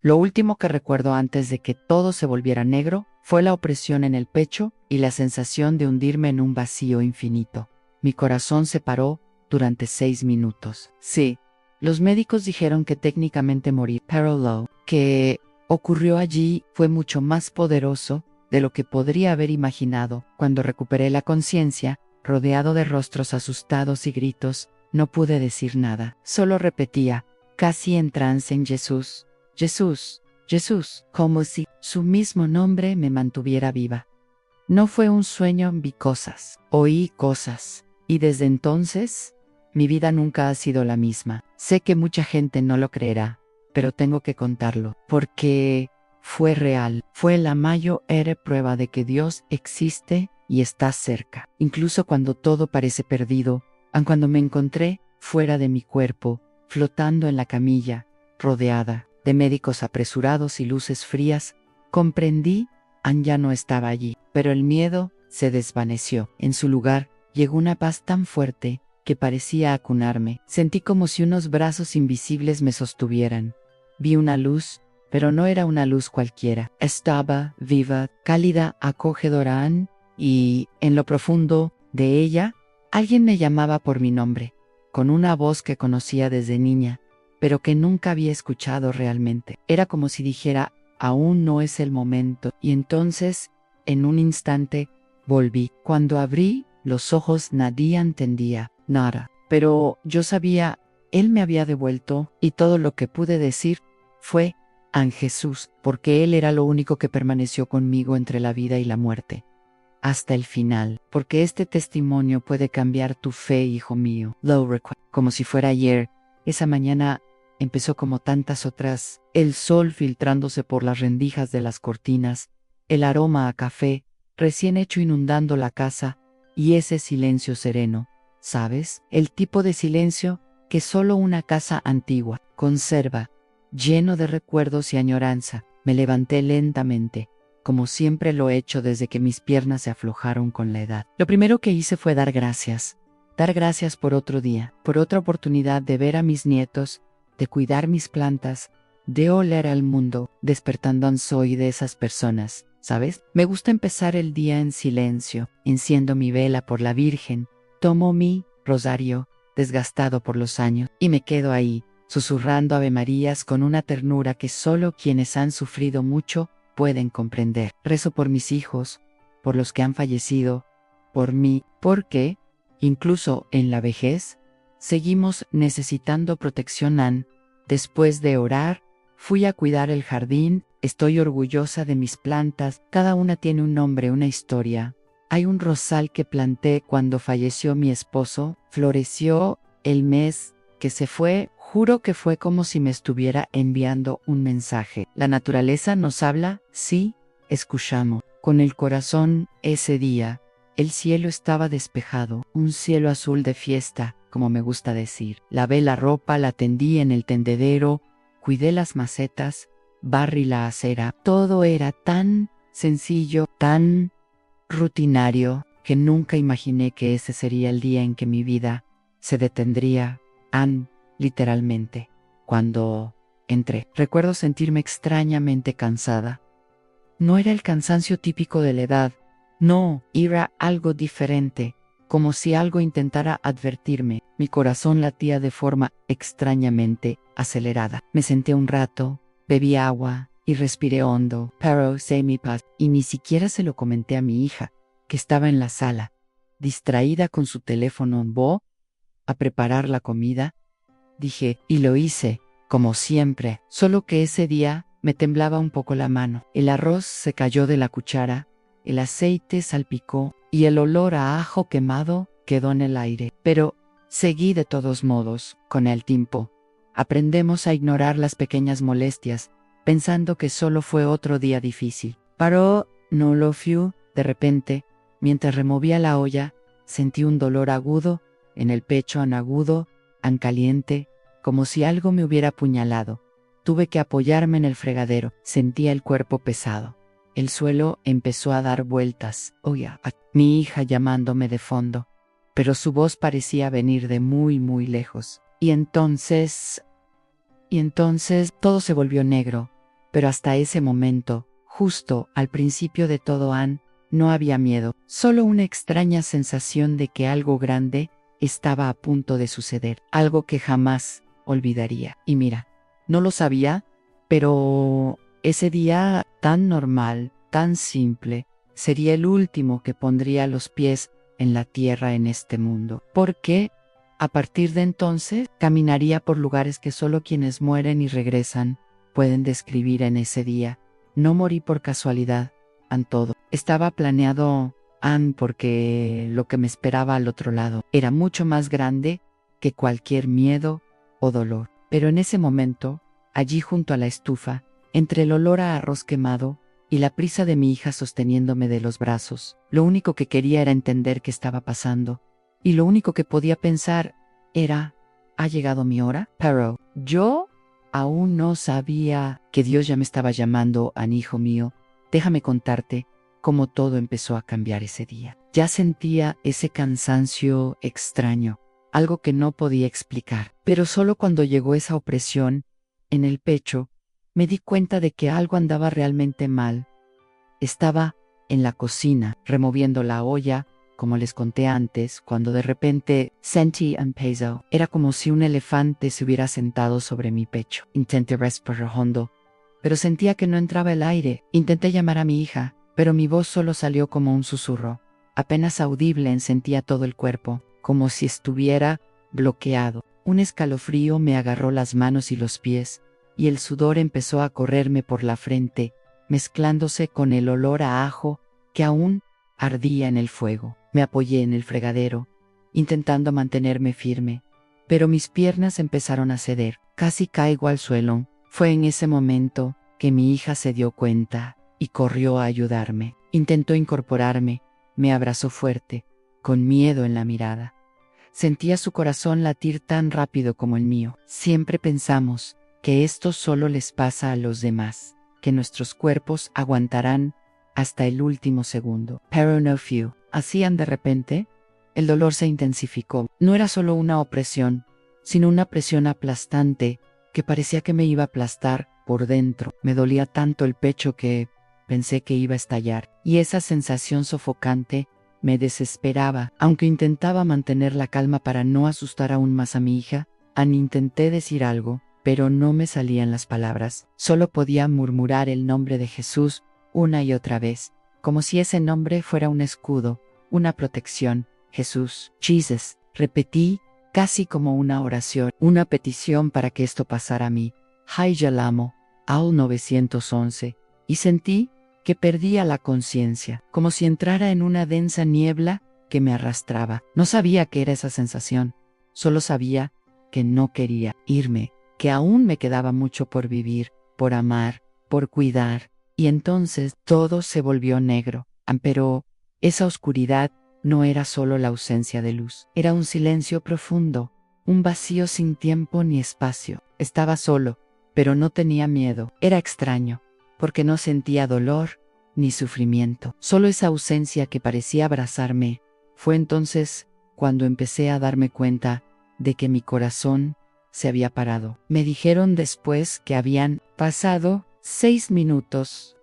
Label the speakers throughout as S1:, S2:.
S1: Lo último que recuerdo antes de que todo se volviera negro fue la opresión en el pecho y la sensación de hundirme en un vacío infinito. Mi corazón se paró durante 6 minutos. Sí, los médicos dijeron que técnicamente morí, pero lo que ocurrió allí fue mucho más poderoso de lo que podría haber imaginado. Cuando recuperé la conciencia, rodeado de rostros asustados y gritos, no pude decir nada. Solo repetía, casi en trance, en Jesús, Jesús, Jesús, como si su mismo nombre me mantuviera viva. No fue un sueño, vi cosas, oí cosas, y desde entonces, mi vida nunca ha sido la misma. Sé que mucha gente no lo creerá, pero tengo que contarlo, porque fue real. Fue la mayor prueba de que Dios existe y está cerca. Incluso cuando todo parece perdido, aun cuando me encontré fuera de mi cuerpo, flotando en la camilla, rodeada de médicos apresurados y luces frías, comprendí, ya no estaba allí, pero el miedo se desvaneció. En su lugar, llegó una paz tan fuerte que parecía acunarme. Sentí como si unos brazos invisibles me sostuvieran. Vi una luz, pero no era una luz cualquiera. Estaba viva, cálida, acogedora, y, en lo profundo de ella, alguien me llamaba por mi nombre, con una voz que conocía desde niña, pero que nunca había escuchado realmente. Era como si dijera, aún no es el momento. Y entonces, en un instante, volví. Cuando abrí los ojos nadie entendía nada. Pero yo sabía, Él me había devuelto, y todo lo que pude decir fue, en Jesús, porque Él era lo único que permaneció conmigo entre la vida y la muerte. Hasta el final, porque este testimonio puede cambiar tu fe, hijo mío. Lo recuerdo como si fuera ayer. Esa mañana empezó como tantas otras, el sol filtrándose por las rendijas de las cortinas, el aroma a café recién hecho inundando la casa, y ese silencio sereno, ¿sabes? El tipo de silencio que solo una casa antigua conserva, lleno de recuerdos y añoranza. Me levanté lentamente, como siempre lo he hecho desde que mis piernas se aflojaron con la edad. Lo primero que hice fue dar gracias por otro día, por otra oportunidad de ver a mis nietos, de cuidar mis plantas, de oler al mundo. Despertando soy de esas personas, ¿sabes? Me gusta empezar el día en silencio. Enciendo mi vela por la Virgen, tomo mi rosario, desgastado por los años, y me quedo ahí, susurrando avemarías con una ternura que solo quienes han sufrido mucho pueden comprender. Rezo por mis hijos, por los que han fallecido, por mí, porque, incluso en la vejez, seguimos necesitando protección. Después de orar, fui a cuidar el jardín. Estoy orgullosa de mis plantas, cada una tiene un nombre, una historia. Hay un rosal que planté cuando falleció mi esposo, floreció el mes que se fue. Juro que fue como si me estuviera enviando un mensaje. La naturaleza nos habla, sí, escuchamos. Con el corazón, ese día, el cielo estaba despejado, un cielo azul de fiesta, como me gusta decir. Lavé la ropa, la tendí en el tendedero, cuidé las macetas, barrí la acera. Todo era tan sencillo, tan rutinario, que nunca imaginé que ese sería el día en que mi vida se detendría, literalmente. Cuando entré, recuerdo sentirme extrañamente cansada. No era el cansancio típico de la edad, no, era algo diferente, como si algo intentara advertirme. Mi corazón latía de forma extrañamente acelerada. Me senté un rato, bebí agua y respiré hondo, pero se mi paz, y ni siquiera se lo comenté a mi hija, que estaba en la sala, distraída con su teléfono en voz, a preparar la comida. Dije, y lo hice, como siempre, solo que ese día me temblaba un poco la mano. El arroz se cayó de la cuchara, el aceite salpicó y el olor a ajo quemado quedó en el aire. Pero seguí de todos modos. Con el tiempo, aprendemos a ignorar las pequeñas molestias, pensando que solo fue otro día difícil. Pero no lo fue. De repente, mientras removía la olla, sentí un dolor agudo en el pecho, agudo, caliente, como si algo me hubiera apuñalado. Tuve que apoyarme en el fregadero. Sentía el cuerpo pesado. El suelo empezó a dar vueltas. Oía a mi hija llamándome de fondo, pero su voz parecía venir de muy, muy lejos. Y entonces todo se volvió negro. Pero hasta ese momento, justo al principio de todo, Anne, no había miedo, solo una extraña sensación de que algo grande estaba a punto de suceder, algo que jamás olvidaría. Y mira, no lo sabía, pero ese día tan normal, tan simple, sería el último que pondría los pies en la tierra en este mundo. Porque a partir de entonces caminaría por lugares que solo quienes mueren y regresan pueden describir en ese día. No morí por casualidad, en todo. Estaba planeado, porque lo que me esperaba al otro lado era mucho más grande que cualquier miedo o dolor. Pero en ese momento, allí junto a la estufa, entre el olor a arroz quemado y la prisa de mi hija sosteniéndome de los brazos, lo único que quería era entender qué estaba pasando. Y lo único que podía pensar era, ¿ha llegado mi hora? Pero yo aún no sabía que Dios ya me estaba llamando, hijo mío. Déjame contarte cómo todo empezó a cambiar ese día. Ya sentía ese cansancio extraño, algo que no podía explicar. Pero solo cuando llegó esa opresión en el pecho, me di cuenta de que algo andaba realmente mal. Estaba en la cocina, removiendo la olla, como les conté antes, cuando de repente sentí un peso. Era como si un elefante se hubiera sentado sobre mi pecho. Intenté respirar hondo, pero sentía que no entraba el aire. Intenté llamar a mi hija, pero mi voz solo salió como un susurro, apenas audible. Sentía todo el cuerpo, como si estuviera bloqueado. Un escalofrío me agarró las manos y los pies, y el sudor empezó a correrme por la frente, mezclándose con el olor a ajo que aún ardía en el fuego. Me apoyé en el fregadero, intentando mantenerme firme, pero mis piernas empezaron a ceder. Casi caigo al suelo. Fue en ese momento que mi hija se dio cuenta y corrió a ayudarme. Intentó incorporarme, me abrazó fuerte, con miedo en la mirada. Sentía su corazón latir tan rápido como el mío. Siempre pensamos que esto solo les pasa a los demás, que nuestros cuerpos aguantarán hasta el último segundo. Pero no fue. Hacían de repente, el dolor se intensificó. No era solo una opresión, sino una presión aplastante que parecía que me iba a aplastar por dentro. Me dolía tanto el pecho que pensé que iba a estallar, y esa sensación sofocante me desesperaba. Aunque intentaba mantener la calma para no asustar aún más a mi hija, intenté decir algo, pero no me salían las palabras. Solo podía murmurar el nombre de Jesús una y otra vez, como si ese nombre fuera un escudo, una protección. Jesús, Jesus, repetí casi como una oración, una petición para que esto pasara a mí. Hay Yalamo, al 911, y sentí que perdía la conciencia, como si entrara en una densa niebla que me arrastraba. No sabía qué era esa sensación, solo sabía que no quería irme, que aún me quedaba mucho por vivir, por amar, por cuidar. Y entonces todo se volvió negro. Pero esa oscuridad no era solo la ausencia de luz, era un silencio profundo, un vacío sin tiempo ni espacio. Estaba solo, pero no tenía miedo. Era extraño, porque no sentía dolor ni sufrimiento, solo esa ausencia que parecía abrazarme. Fue entonces cuando empecé a darme cuenta de que mi corazón se había parado. Me dijeron después que habían pasado 6 minutos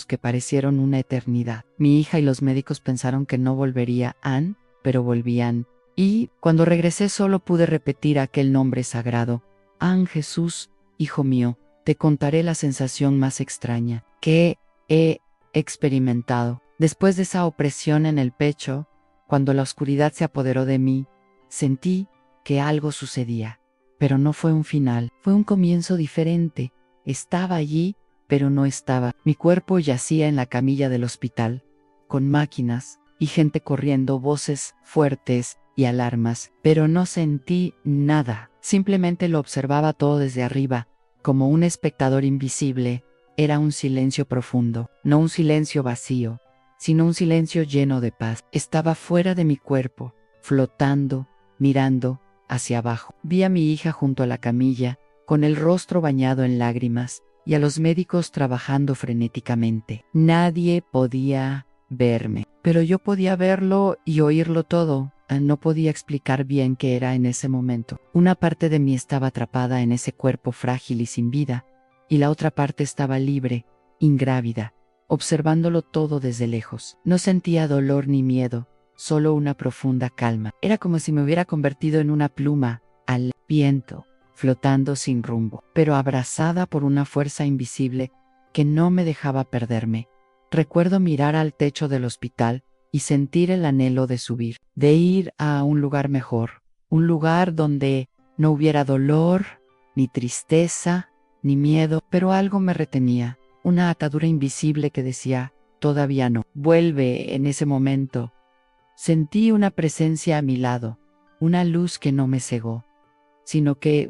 S1: que parecieron una eternidad. Mi hija y los médicos pensaron que no volvería, pero volvían. Y cuando regresé solo pude repetir aquel nombre sagrado. Jesús, hijo mío, te contaré la sensación más extraña que he experimentado. Después de esa opresión en el pecho, cuando la oscuridad se apoderó de mí, sentí que algo sucedía. Pero no fue un final, fue un comienzo diferente. Estaba allí, pero no estaba. Mi cuerpo yacía en la camilla del hospital, con máquinas y gente corriendo, voces fuertes y alarmas, pero no sentí nada. Simplemente lo observaba todo desde arriba, como un espectador invisible. Era un silencio profundo, no un silencio vacío, sino un silencio lleno de paz. Estaba fuera de mi cuerpo, flotando, mirando hacia abajo. Vi a mi hija junto a la camilla, con el rostro bañado en lágrimas, y a los médicos trabajando frenéticamente. Nadie podía verme, pero yo podía verlo y oírlo todo. No podía explicar bien qué era en ese momento. Una parte de mí estaba atrapada en ese cuerpo frágil y sin vida, y la otra parte estaba libre, ingrávida, observándolo todo desde lejos. No sentía dolor ni miedo, solo una profunda calma. Era como si me hubiera convertido en una pluma, al viento, flotando sin rumbo, pero abrazada por una fuerza invisible que no me dejaba perderme. Recuerdo mirar al techo del hospital y sentir el anhelo de subir, de ir a un lugar mejor, un lugar donde no hubiera dolor, ni tristeza, ni miedo, pero algo me retenía, una atadura invisible que decía, todavía no. Vuelve en ese momento. Sentí una presencia a mi lado, una luz que no me cegó, sino que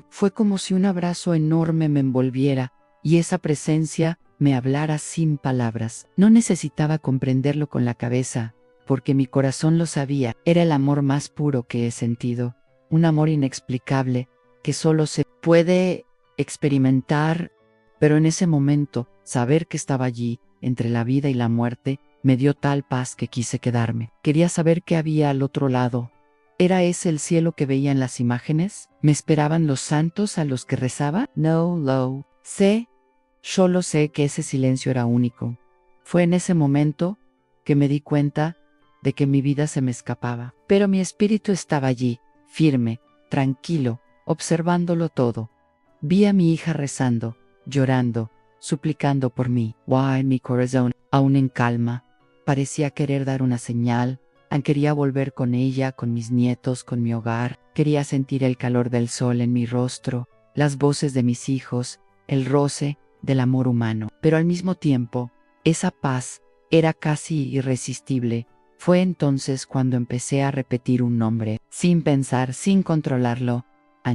S1: fue como si un abrazo enorme me envolviera y esa presencia me hablara sin palabras. No necesitaba comprenderlo con la cabeza, porque mi corazón lo sabía. Era el amor más puro que he sentido, un amor inexplicable que solo se puede experimentar, pero en ese momento, saber que estaba allí, entre la vida y la muerte, me dio tal paz que quise quedarme. Quería saber qué había al otro lado. ¿Era ese el cielo que veía en las imágenes? ¿Me esperaban los santos a los que rezaba? No lo sé. Solo sé que ese silencio era único. Fue en ese momento que me di cuenta de que mi vida se me escapaba. Pero mi espíritu estaba allí, firme, tranquilo, observándolo todo. Vi a mi hija rezando, llorando, suplicando por mí. Mi corazón, aún en calma, parecía querer dar una señal. Quería volver con ella, con mis nietos, con mi hogar. Quería sentir el calor del sol en mi rostro, las voces de mis hijos, el roce del amor humano. Pero al mismo tiempo, esa paz era casi irresistible. Fue entonces cuando empecé a repetir un nombre, sin pensar, sin controlarlo.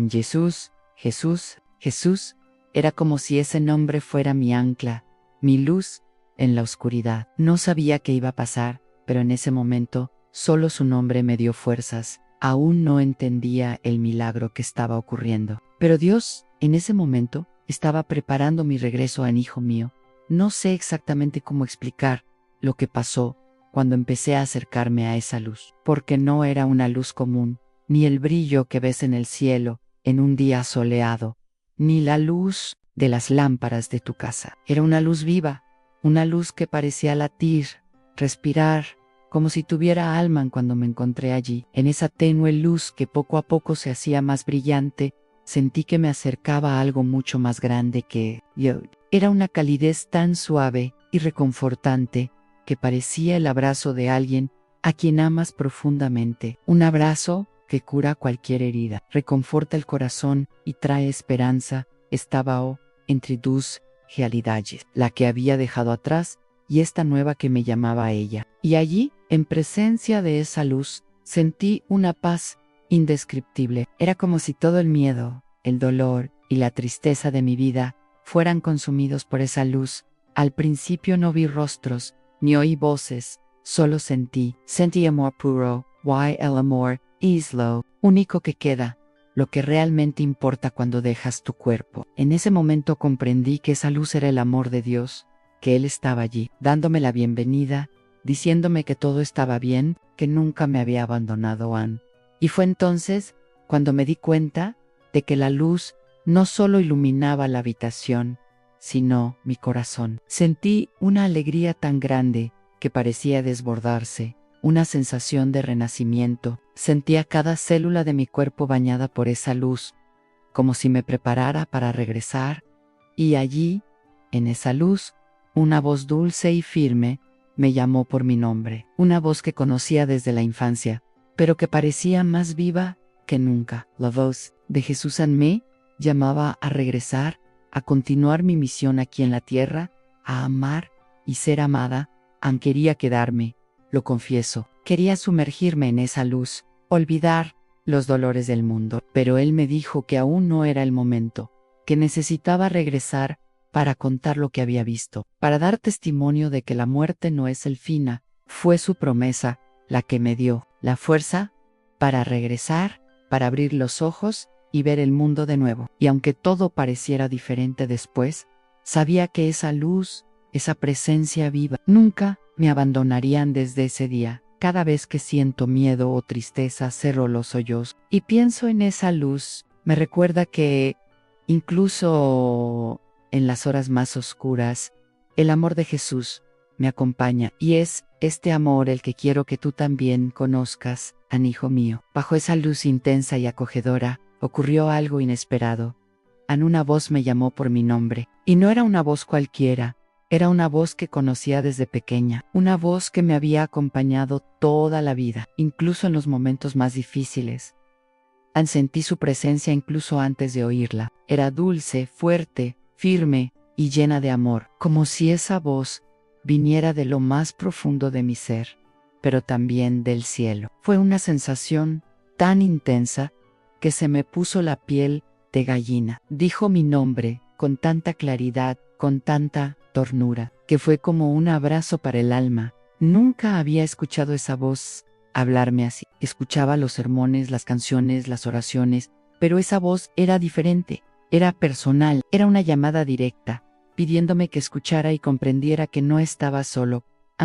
S1: Jesús, Jesús, Jesús. Era como si ese nombre fuera mi ancla, mi luz en la oscuridad. No sabía qué iba a pasar, pero en ese momento, solo su nombre me dio fuerzas. Aún no entendía el milagro que estaba ocurriendo. Pero Dios, en ese momento, estaba preparando mi regreso en hijo mío. No sé exactamente cómo explicar lo que pasó cuando empecé a acercarme a esa luz, porque no era una luz común, ni el brillo que ves en el cielo en un día soleado, ni la luz de las lámparas de tu casa. Era una luz viva, una luz que parecía latir, respirar, como si tuviera alma. Cuando me encontré allí, en esa tenue luz que poco a poco se hacía más brillante, sentí que me acercaba a algo mucho más grande que yo. Era una calidez tan suave y reconfortante que parecía el abrazo de alguien a quien amas profundamente. Un abrazo que cura cualquier herida, reconforta el corazón y trae esperanza. Estaba entre dos realidades, la que había dejado atrás y esta nueva que me llamaba a ella. Y allí, en presencia de esa luz, sentí una paz indescriptible. Era como si todo el miedo, el dolor y la tristeza de mi vida fueran consumidos por esa luz. Al principio no vi rostros, ni oí voces, solo sentí amor puro. El amor es lo único que queda, lo que realmente importa cuando dejas tu cuerpo. En ese momento comprendí que esa luz era el amor de Dios, que Él estaba allí, dándome la bienvenida, diciéndome que todo estaba bien, que nunca me había abandonado. Y fue entonces cuando me di cuenta de que la luz no solo iluminaba la habitación, sino mi corazón. Sentí una alegría tan grande que parecía desbordarse, una sensación de renacimiento. Sentía cada célula de mi cuerpo bañada por esa luz, como si me preparara para regresar. Y allí, en esa luz, una voz dulce y firme me llamó por mi nombre, una voz que conocía desde la infancia, pero que parecía más viva que nunca. La voz de Jesús en mí llamaba a regresar, a continuar mi misión aquí en la tierra, a amar y ser amada. Quería quedarme, lo confieso, quería sumergirme en esa luz, olvidar los dolores del mundo, pero Él me dijo que aún no era el momento, que necesitaba regresar para contar lo que había visto, para dar testimonio de que la muerte no es el fin. Fue su promesa la que me dio la fuerza para regresar, para abrir los ojos y ver el mundo de nuevo. Y aunque todo pareciera diferente después, sabía que esa luz, esa presencia viva, nunca me abandonarían. Desde ese día, cada vez que siento miedo o tristeza, cerro los ojos y pienso en esa luz. Me recuerda que Incluso en las horas más oscuras, el amor de Jesús me acompaña y es este amor el que quiero que tú también conozcas, hijo mío. Bajo esa luz intensa y acogedora, ocurrió algo inesperado. Una voz me llamó por mi nombre, y no era una voz cualquiera, era una voz que conocía desde pequeña, una voz que me había acompañado toda la vida, incluso en los momentos más difíciles. Sentí su presencia incluso antes de oírla. Era dulce, fuerte, firme y llena de amor, como si esa voz viniera de lo más profundo de mi ser, pero también del cielo. Fue una sensación tan intensa que se me puso la piel de gallina. Dijo mi nombre con tanta claridad, con tanta ternura, que fue como un abrazo para el alma. Nunca había escuchado esa voz hablarme así. Escuchaba los sermones, las canciones, las oraciones, pero esa voz era diferente, era personal, era una llamada directa, pidiéndome que escuchara y comprendiera que no estaba solo.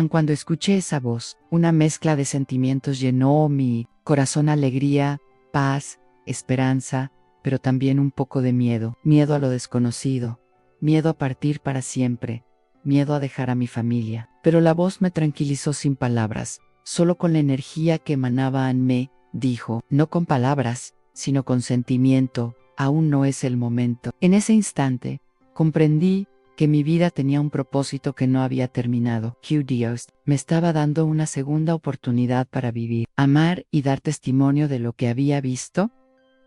S1: Cuando escuché esa voz, una mezcla de sentimientos llenó mi corazón: alegría, paz, esperanza, pero también un poco de miedo, miedo a lo desconocido, miedo a partir para siempre, miedo a dejar a mi familia. Pero la voz me tranquilizó sin palabras. Solo con la energía que emanaba en mí, dijo, no con palabras, sino con sentimiento, aún no es el momento. En ese instante, comprendí que mi vida tenía un propósito que no había terminado. Que Dios me estaba dando una segunda oportunidad para vivir, amar y dar testimonio de lo que había visto.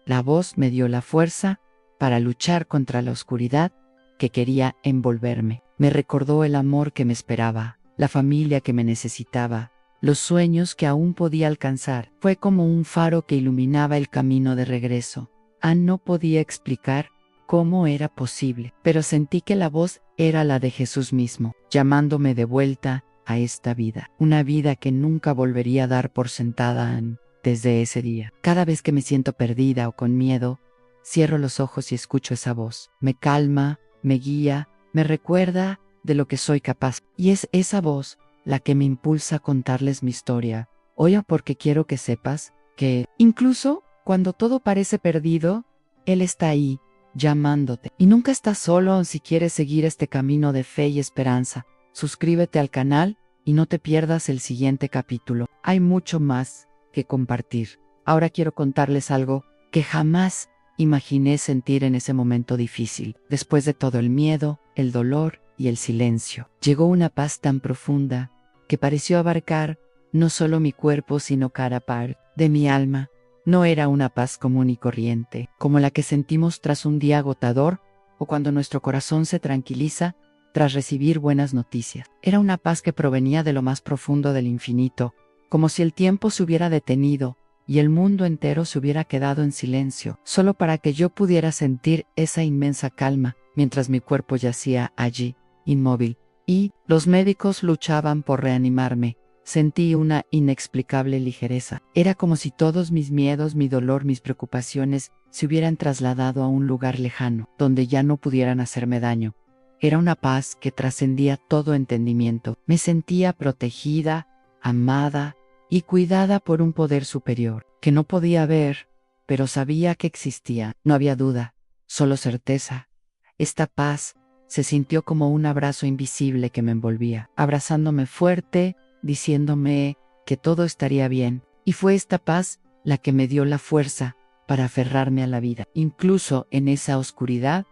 S1: La voz me dio la fuerza para luchar contra la oscuridad que quería envolverme. Me recordó el amor que me esperaba, la familia que me necesitaba, los sueños que aún podía alcanzar. Fue como un faro que iluminaba el camino de regreso. No podía explicar cómo era posible, pero sentí que la voz era la de Jesús mismo, llamándome de vuelta a esta vida, una vida que nunca volvería a dar por sentada. Desde ese día, cada vez que me siento perdida o con miedo, cierro los ojos y escucho esa voz. Me calma, me guía, me recuerda de lo que soy capaz. Y es esa voz la que me impulsa a contarles mi historia. Oye, porque quiero que sepas que, incluso cuando todo parece perdido, Él está ahí, llamándote. Y nunca estás solo si quieres seguir este camino de fe y esperanza. Suscríbete al canal y no te pierdas el siguiente capítulo. Hay mucho más que compartir. Ahora quiero contarles algo que jamás imaginé sentir en ese momento difícil. Después de todo el miedo, el dolor y el silencio, llegó una paz tan profunda que pareció abarcar no solo mi cuerpo sino cada parte de mi alma. No era una paz común y corriente, como la que sentimos tras un día agotador o cuando nuestro corazón se tranquiliza tras recibir buenas noticias. Era una paz que provenía de lo más profundo del infinito, como si el tiempo se hubiera detenido y el mundo entero se hubiera quedado en silencio, solo para que yo pudiera sentir esa inmensa calma, mientras mi cuerpo yacía allí, inmóvil, y los médicos luchaban por reanimarme. Sentí una inexplicable ligereza. Era como si todos mis miedos, mi dolor, mis preocupaciones se hubieran trasladado a un lugar lejano, donde ya no pudieran hacerme daño. Era una paz que trascendía todo entendimiento. Me sentía protegida, amada y cuidada por un poder superior, que no podía ver, pero sabía que existía. No había duda, solo certeza. Esta paz se sintió como un abrazo invisible que me envolvía, abrazándome fuerte, diciéndome que todo estaría bien. Y fue esta paz la que me dio la fuerza para aferrarme a la vida. Incluso en esa oscuridad,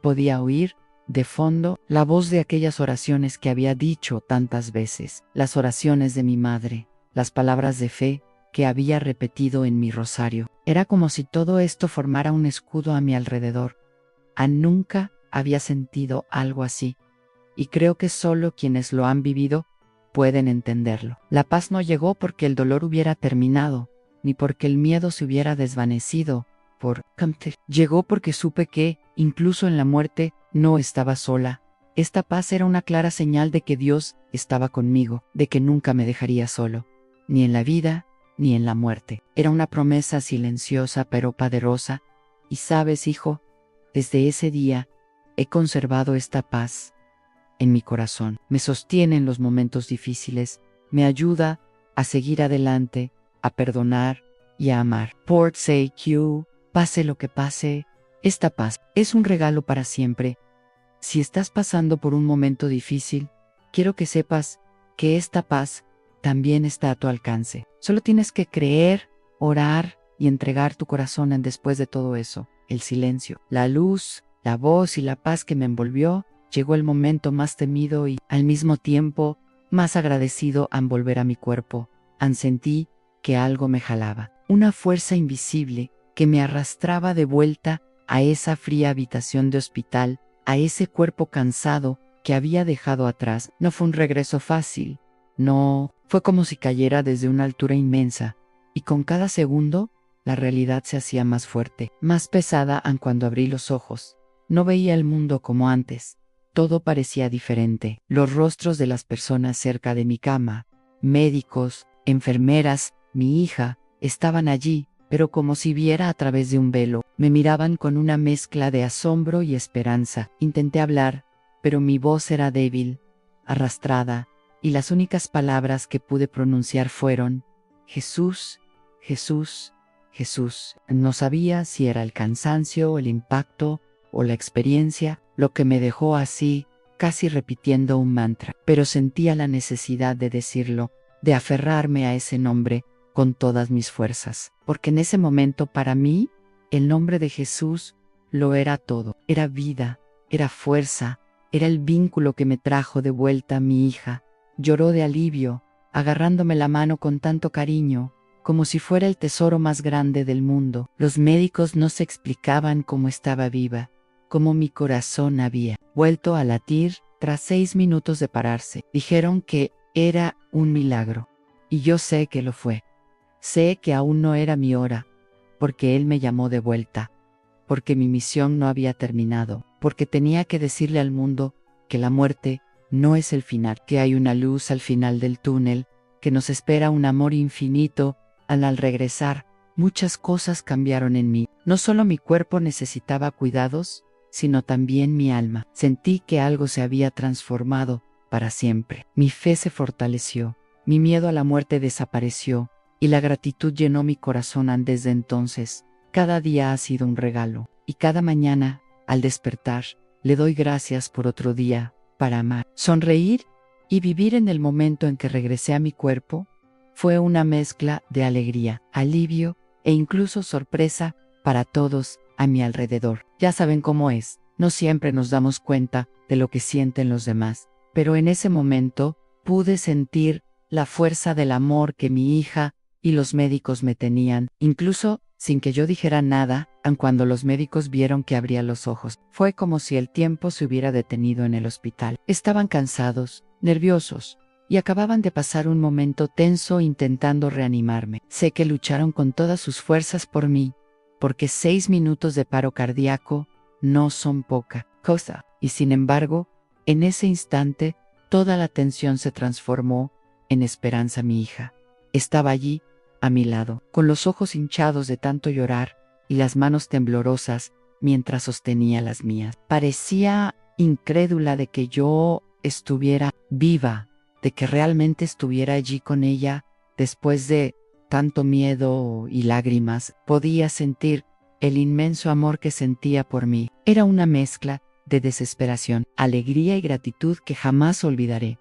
S1: podía oír de fondo la voz de aquellas oraciones que había dicho tantas veces, las oraciones de mi madre, las palabras de fe que había repetido en mi rosario. Era como si todo esto formara un escudo a mi alrededor. Nunca había sentido algo así, y creo que solo quienes lo han vivido pueden entenderlo. La paz no llegó porque el dolor hubiera terminado, ni porque el miedo se hubiera desvanecido. Llegó porque supe que, incluso en la muerte, no estaba sola. Esta paz era una clara señal de que Dios estaba conmigo, de que nunca me dejaría solo, ni en la vida, ni en la muerte. Era una promesa silenciosa pero poderosa, y sabes, hijo, desde ese día he conservado esta paz en mi corazón. Me sostiene en los momentos difíciles, me ayuda a seguir adelante, a perdonar y a amar. Port say que, pase lo que pase, Esta paz es un regalo para siempre. Si estás pasando por un momento difícil, quiero que sepas que esta paz también está a tu alcance. Solo tienes que creer, orar y entregar tu corazón después de todo eso. El silencio, la luz, la voz y la paz que me envolvió, llegó el momento más temido y, al mismo tiempo, más agradecido al volver a mi cuerpo. Sentí que algo me jalaba, una fuerza invisible que me arrastraba de vuelta a esa fría habitación de hospital, a ese cuerpo cansado que había dejado atrás. No fue un regreso fácil, no, fue como si cayera desde una altura inmensa, y con cada segundo, la realidad se hacía más fuerte, más pesada aun cuando abrí los ojos. No veía el mundo como antes. Todo parecía diferente. Los rostros de las personas cerca de mi cama, médicos, enfermeras, mi hija, estaban allí, pero como si viera a través de un velo. Me miraban con una mezcla de asombro y esperanza. Intenté hablar, pero mi voz era débil, arrastrada, y las únicas palabras que pude pronunciar fueron: Jesús, Jesús, Jesús. No sabía si era el cansancio, el impacto o la experiencia lo que me dejó así, casi repitiendo un mantra, pero sentía la necesidad de decirlo, de aferrarme a ese nombre con todas mis fuerzas, porque en ese momento para mí, el nombre de Jesús lo era todo, era vida, era fuerza, era el vínculo que me trajo de vuelta a mi hija. Lloró de alivio, agarrándome la mano con tanto cariño, como si fuera el tesoro más grande del mundo. Los médicos no se explicaban cómo estaba viva, cómo mi corazón había vuelto a latir tras 6 minutos de pararse. Dijeron que era un milagro, y yo sé que lo fue. Sé que aún no era mi hora, porque Él me llamó de vuelta, porque mi misión no había terminado, porque tenía que decirle al mundo que la muerte no es el final, que hay una luz al final del túnel, que nos espera un amor infinito. Al regresar, muchas cosas cambiaron en mí. No solo mi cuerpo necesitaba cuidados, sino también mi alma. Sentí que algo se había transformado para siempre. Mi fe se fortaleció, mi miedo a la muerte desapareció, y la gratitud llenó mi corazón. Desde entonces, cada día ha sido un regalo, y cada mañana, al despertar, le doy gracias por otro día para amar, sonreír y vivir. En el momento en que regresé a mi cuerpo, fue una mezcla de alegría, alivio e incluso sorpresa para todos a mi alrededor. Ya saben cómo es, no siempre nos damos cuenta de lo que sienten los demás, pero en ese momento pude sentir la fuerza del amor que mi hija y los médicos me tenían, incluso sin que yo dijera nada. Aun cuando los médicos vieron que abría los ojos, fue como si el tiempo se hubiera detenido en el hospital. Estaban cansados, nerviosos, y acababan de pasar un momento tenso intentando reanimarme. Sé que lucharon con todas sus fuerzas por mí, porque 6 minutos de paro cardíaco no son poca cosa. Y sin embargo, en ese instante, toda la tensión se transformó en esperanza. Mi hija estaba allí, a mi lado, con los ojos hinchados de tanto llorar y las manos temblorosas mientras sostenía las mías. Parecía incrédula de que yo estuviera viva, de que realmente estuviera allí con ella. Después de tanto miedo y lágrimas, podía sentir el inmenso amor que sentía por mí. Era una mezcla de desesperación, alegría y gratitud que jamás olvidaré.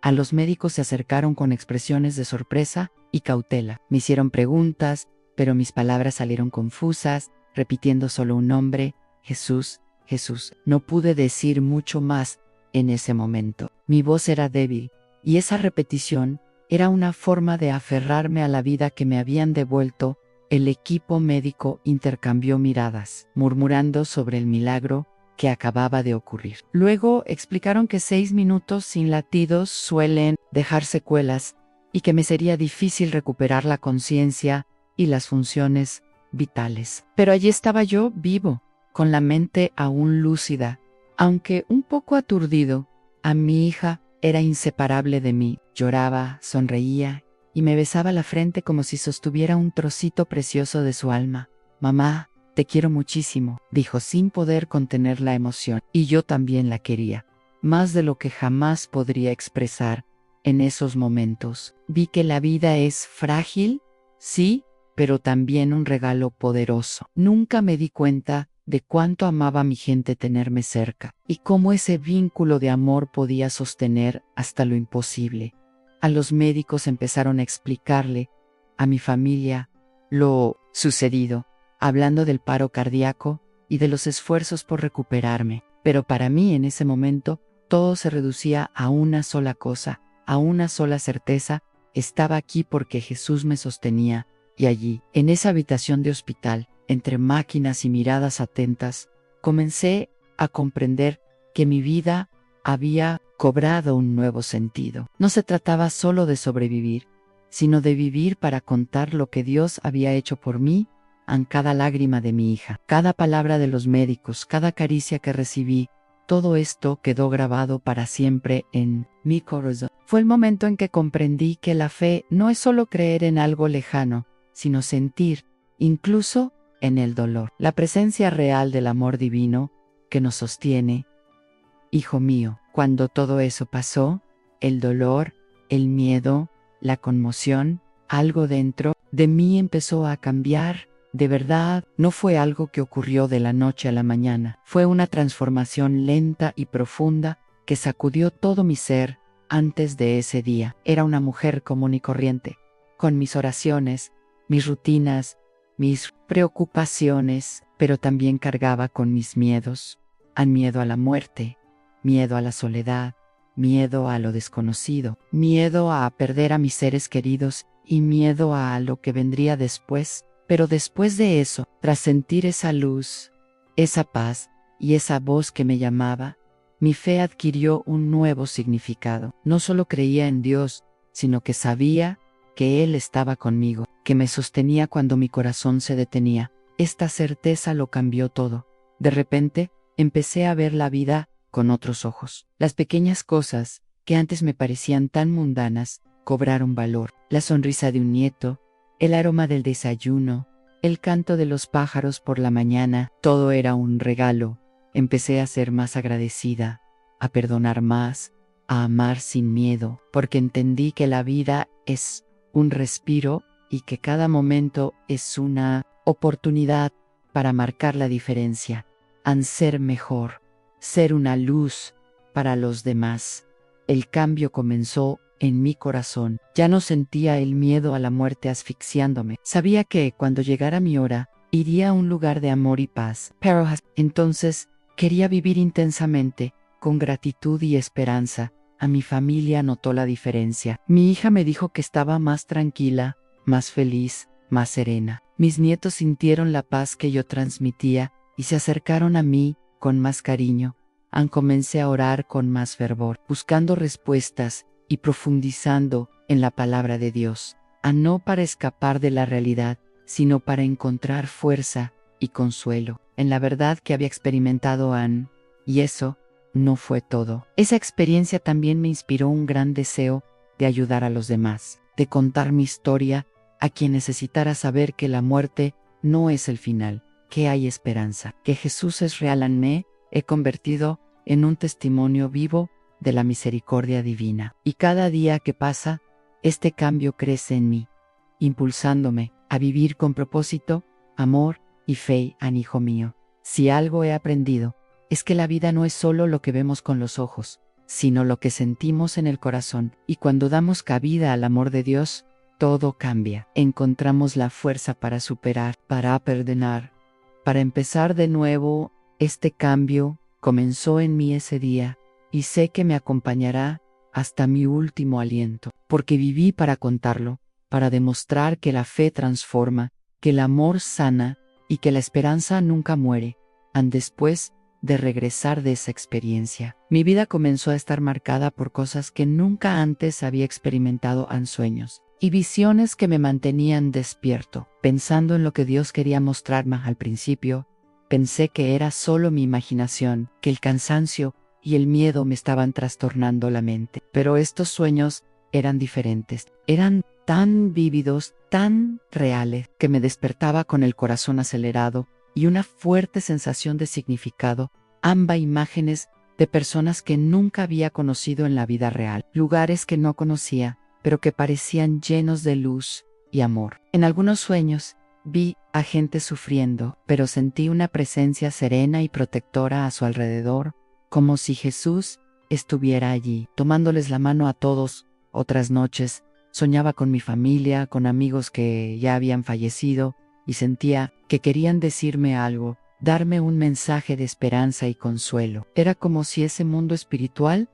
S1: A los médicos se acercaron con expresiones de sorpresa y cautela. Me hicieron preguntas, pero mis palabras salieron confusas, repitiendo solo un nombre: Jesús, Jesús. No pude decir mucho más en ese momento. Mi voz era débil, y esa repetición era una forma de aferrarme a la vida que me habían devuelto. El equipo médico intercambió miradas, murmurando sobre el milagro que acababa de ocurrir. Luego explicaron que 6 minutos sin latidos suelen dejar secuelas y que me sería difícil recuperar la conciencia y las funciones vitales. Pero allí estaba yo, vivo, con la mente aún lúcida, aunque un poco aturdido. A mi hija era inseparable de mí. Lloraba, sonreía y me besaba la frente como si sostuviera un trocito precioso de su alma. Mamá, te quiero muchísimo, dijo sin poder contener la emoción. Y yo también la quería, más de lo que jamás podría expresar en esos momentos. Vi que la vida es frágil, sí, pero también un regalo poderoso. Nunca me di cuenta de cuánto amaba a mi gente tenerme cerca, y cómo ese vínculo de amor podía sostener hasta lo imposible. A los médicos empezaron a explicarle a mi familia lo sucedido, hablando del paro cardíaco y de los esfuerzos por recuperarme. Pero para mí en ese momento todo se reducía a una sola cosa, a una sola certeza: estaba aquí porque Jesús me sostenía, y allí, en esa habitación de hospital, entre máquinas y miradas atentas, comencé a comprender que mi vida había cobrado un nuevo sentido. No se trataba solo de sobrevivir, sino de vivir para contar lo que Dios había hecho por mí en cada lágrima de mi hija, cada palabra de los médicos, cada caricia que recibí. Todo esto quedó grabado para siempre en mi corazón. Fue el momento en que comprendí que la fe no es solo creer en algo lejano, sino sentir, incluso en el dolor, la presencia real del amor divino que nos sostiene. Hijo mío, cuando todo eso pasó, el dolor, el miedo, la conmoción, algo dentro de mí empezó a cambiar. De verdad, no fue algo que ocurrió de la noche a la mañana. Fue una transformación lenta y profunda que sacudió todo mi ser. Antes de ese día, era una mujer común y corriente, con mis oraciones, mis rutinas, mis preocupaciones, pero también cargaba con mis miedos. Miedo a la muerte, miedo a la soledad, miedo a lo desconocido, miedo a perder a mis seres queridos y miedo a lo que vendría después. Pero después de eso, tras sentir esa luz, esa paz y esa voz que me llamaba, mi fe adquirió un nuevo significado. No solo creía en Dios, sino que sabía que Él estaba conmigo, que me sostenía cuando mi corazón se detenía. Esta certeza lo cambió todo. De repente, empecé a ver la vida con otros ojos. Las pequeñas cosas, que antes me parecían tan mundanas, cobraron valor. La sonrisa de un nieto, el aroma del desayuno, el canto de los pájaros por la mañana, todo era un regalo. Empecé a ser más agradecida, a perdonar más, a amar sin miedo, porque entendí que la vida es un respiro y que cada momento es una oportunidad para marcar la diferencia, en ser mejor, ser una luz para los demás. El cambio comenzó en mi corazón. Ya no sentía el miedo a la muerte asfixiándome. Sabía que, cuando llegara mi hora, iría a un lugar de amor y paz. Pero entonces quería vivir intensamente, con gratitud y esperanza. A mi familia notó la diferencia. Mi hija me dijo que estaba más tranquila, más feliz, más serena. Mis nietos sintieron la paz que yo transmitía y se acercaron a mí con más cariño. Comencé a orar con más fervor, buscando respuestas y profundizando en la palabra de Dios, no para escapar de la realidad, sino para encontrar fuerza y consuelo en la verdad que había experimentado Anne. Y eso no fue todo. Esa experiencia también me inspiró un gran deseo de ayudar a los demás, de contar mi historia a quien necesitara saber que la muerte no es el final, que hay esperanza, que Jesús es real. Me he convertido en un testimonio vivo de la misericordia divina. Y cada día que pasa, este cambio crece en mí, impulsándome a vivir con propósito, amor y fe. Hijo mío, si algo he aprendido, es que la vida no es solo lo que vemos con los ojos, sino lo que sentimos en el corazón. Y cuando damos cabida al amor de Dios, todo cambia. Encontramos la fuerza para superar, para perdonar, para empezar de nuevo. Este cambio comenzó en mí ese día, y sé que me acompañará hasta mi último aliento, porque viví para contarlo, para demostrar que la fe transforma, que el amor sana y que la esperanza nunca muere. Después de regresar de esa experiencia, mi vida comenzó a estar marcada por cosas que nunca antes había experimentado en sueños y visiones que me mantenían despierto, pensando en lo que Dios quería mostrarme. Al principio, pensé que era solo mi imaginación, que el cansancio y el miedo me estaban trastornando la mente. Pero estos sueños eran diferentes. Eran tan vívidos, tan reales, que me despertaba con el corazón acelerado y una fuerte sensación de significado. Ambas imágenes de personas que nunca había conocido en la vida real, lugares que no conocía, pero que parecían llenos de luz y amor. En algunos sueños, Vi a gente sufriendo, pero sentí una presencia serena y protectora a su alrededor, como si Jesús estuviera allí, tomándoles la mano a todos. Otras noches soñaba con mi familia, con amigos que ya habían fallecido, y sentía que querían decirme algo, darme un mensaje de esperanza y consuelo. Era como si ese mundo espiritual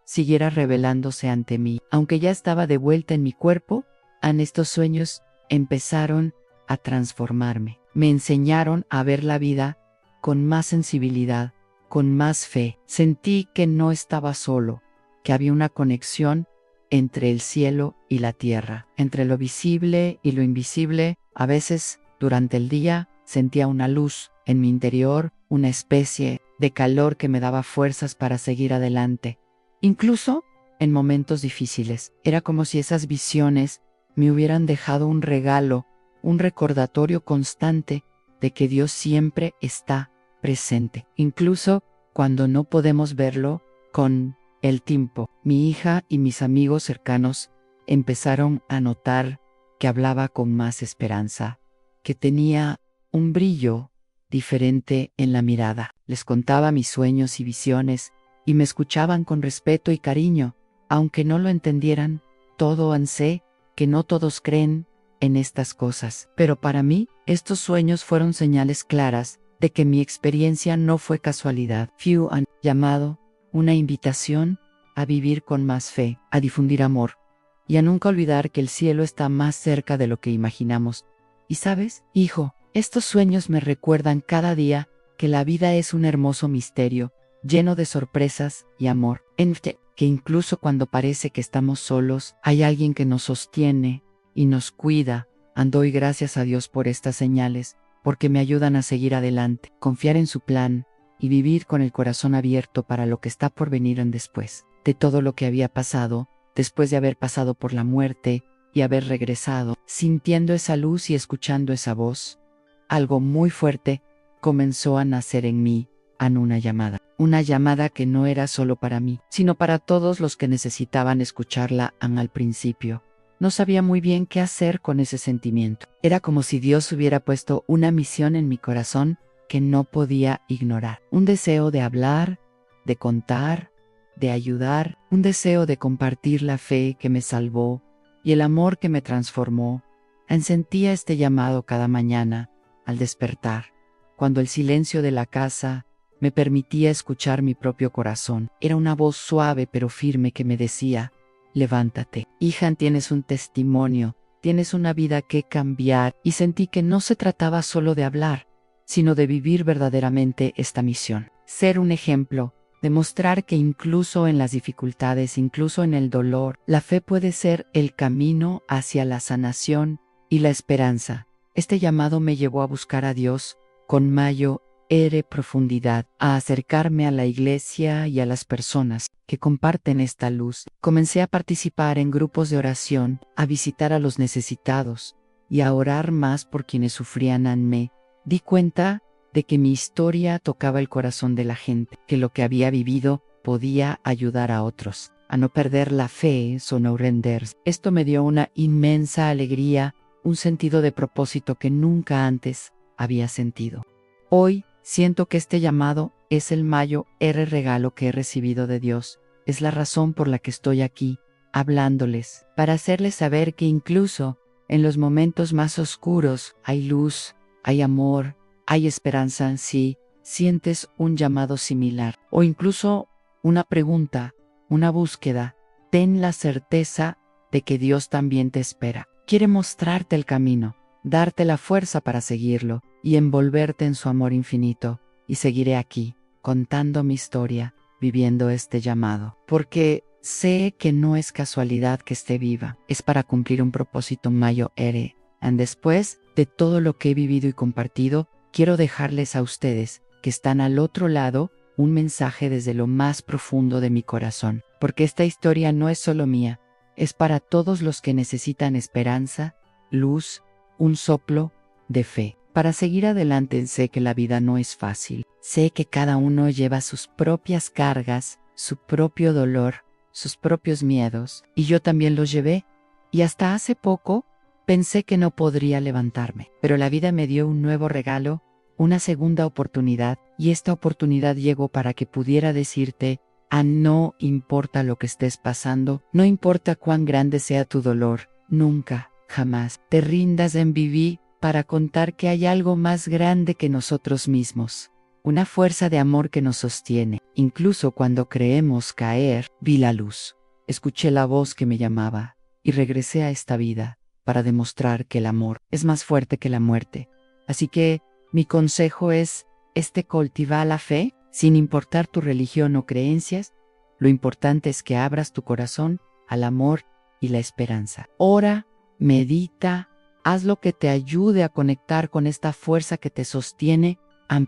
S1: siguiera revelándose ante mí. Aunque ya estaba de vuelta en mi cuerpo, estos sueños empezaron a transformarme. Me enseñaron a ver la vida con más sensibilidad, con más fe. Sentí que no estaba solo, que había una conexión entre el cielo y la tierra, entre lo visible y lo invisible. A veces, durante el día, sentía una luz en mi interior, una especie de calor que me daba fuerzas para seguir adelante. Incluso en momentos difíciles, era como si esas visiones me hubieran dejado un regalo, un recordatorio constante de que Dios siempre está presente, incluso cuando no podemos verlo. Con el tiempo, mi hija y mis amigos cercanos empezaron a notar que hablaba con más esperanza, que tenía un brillo diferente en la mirada. Les contaba mis sueños y visiones, y me escuchaban con respeto y cariño, aunque no lo entendieran. Sé que no todos creen en estas cosas, pero para mí, estos sueños fueron señales claras de que mi experiencia no fue casualidad. Few han llamado una invitación a vivir con más fe, a difundir amor, y a nunca olvidar que el cielo está más cerca de lo que imaginamos. Y sabes, hijo, estos sueños me recuerdan cada día que la vida es un hermoso misterio, lleno de sorpresas y amor, que incluso cuando parece que estamos solos, hay alguien que nos sostiene y nos cuida. Doy gracias a Dios por estas señales, porque me ayudan a seguir adelante, confiar en su plan y vivir con el corazón abierto para lo que está por venir en después de todo lo que había pasado, después de haber pasado por la muerte y haber regresado, sintiendo esa luz y escuchando esa voz. Algo muy fuerte comenzó a nacer en mí, una llamada que no era solo para mí, sino para todos los que necesitaban escucharla. Al principio no sabía muy bien qué hacer con ese sentimiento. Era como si Dios hubiera puesto una misión en mi corazón que no podía ignorar. Un deseo de hablar, de contar, de ayudar, un deseo de compartir la fe que me salvó y el amor que me transformó. Sentía este llamado cada mañana al despertar, cuando el silencio de la casa me permitía escuchar mi propio corazón. Era una voz suave pero firme que me decía: levántate, hija, tienes un testimonio, tienes una vida que cambiar. Y sentí que no se trataba solo de hablar, sino de vivir verdaderamente esta misión. Ser un ejemplo, demostrar que incluso en las dificultades, incluso en el dolor, la fe puede ser el camino hacia la sanación y la esperanza. Este llamado me llevó a buscar a Dios con mayor profundidad, a acercarme a la iglesia y a las personas que comparten esta luz. Comencé a participar en grupos de oración, a visitar a los necesitados y a orar más por quienes sufrían. Me di cuenta de que mi historia tocaba el corazón de la gente, que lo que había vivido podía ayudar a otros a no perder la fe, no rendirse. Esto me dio una inmensa alegría, un sentido de propósito que nunca antes había sentido. Hoy siento que este llamado es el mayor regalo que he recibido de Dios. Es la razón por la que estoy aquí, hablándoles, para hacerles saber que incluso en los momentos más oscuros hay luz, hay amor, hay esperanza. Si sientes un llamado similar, o incluso una pregunta, una búsqueda, ten la certeza de que Dios también te espera. Quiere mostrarte el camino, darte la fuerza para seguirlo y envolverte en su amor infinito. Y seguiré aquí, contando mi historia, viviendo este llamado, porque sé que no es casualidad que esté viva, es para cumplir un propósito mayor. Después de todo lo que he vivido y compartido, quiero dejarles a ustedes, que están al otro lado, un mensaje desde lo más profundo de mi corazón, porque esta historia no es solo mía, es para todos los que necesitan esperanza, luz, un soplo de fe. Para seguir adelante. Sé que la vida no es fácil, sé que cada uno lleva sus propias cargas, su propio dolor, sus propios miedos, y yo también los llevé, y hasta hace poco Pensé que no podría levantarme, pero la vida me dio un nuevo regalo, una segunda oportunidad, y esta oportunidad llegó para que pudiera decirte: no importa lo que estés pasando, no importa cuán grande sea tu dolor, nunca, jamás, te rindas en vivir para contar que hay algo más grande que nosotros mismos. Una fuerza de amor que nos sostiene. Incluso cuando creemos caer, vi la luz. Escuché la voz que me llamaba, y regresé a esta vida para demostrar que el amor es más fuerte que la muerte. Así que, mi consejo es, cultiva la fe, sin importar tu religión o creencias. Lo importante es que abras tu corazón al amor y la esperanza. Ora, medita, haz lo que te ayude a conectar con esta fuerza que te sostiene.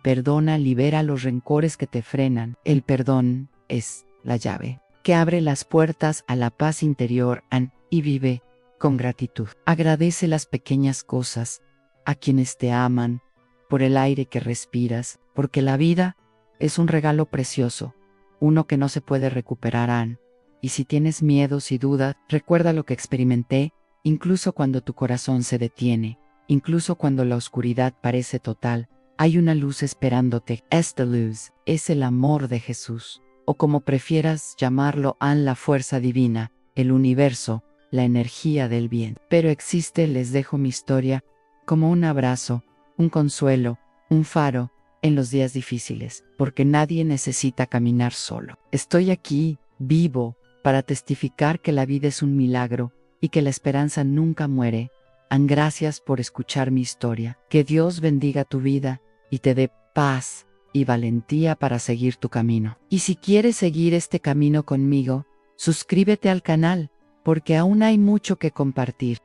S1: Perdona, libera los rencores que te frenan. El perdón es la llave que abre las puertas a la paz interior. Y vive con gratitud. Agradece las pequeñas cosas, a quienes te aman, por el aire que respiras, porque la vida es un regalo precioso, uno que no se puede recuperar. Y si tienes miedos y dudas, recuerda lo que experimenté, incluso cuando tu corazón se detiene, incluso cuando la oscuridad parece total, hay una luz esperándote. Esta luz es el amor de Jesús, o como prefieras llamarlo, la fuerza divina, el universo, la energía del bien. Pero existe, les dejo mi historia, como un abrazo, un consuelo, un faro, en los días difíciles, porque nadie necesita caminar solo. Estoy aquí, vivo, para testificar que la vida es un milagro, y que la esperanza nunca muere. Gracias por escuchar mi historia. Que Dios bendiga tu vida, y te dé paz y valentía para seguir tu camino. Y si quieres seguir este camino conmigo, suscríbete al canal, porque aún hay mucho que compartir.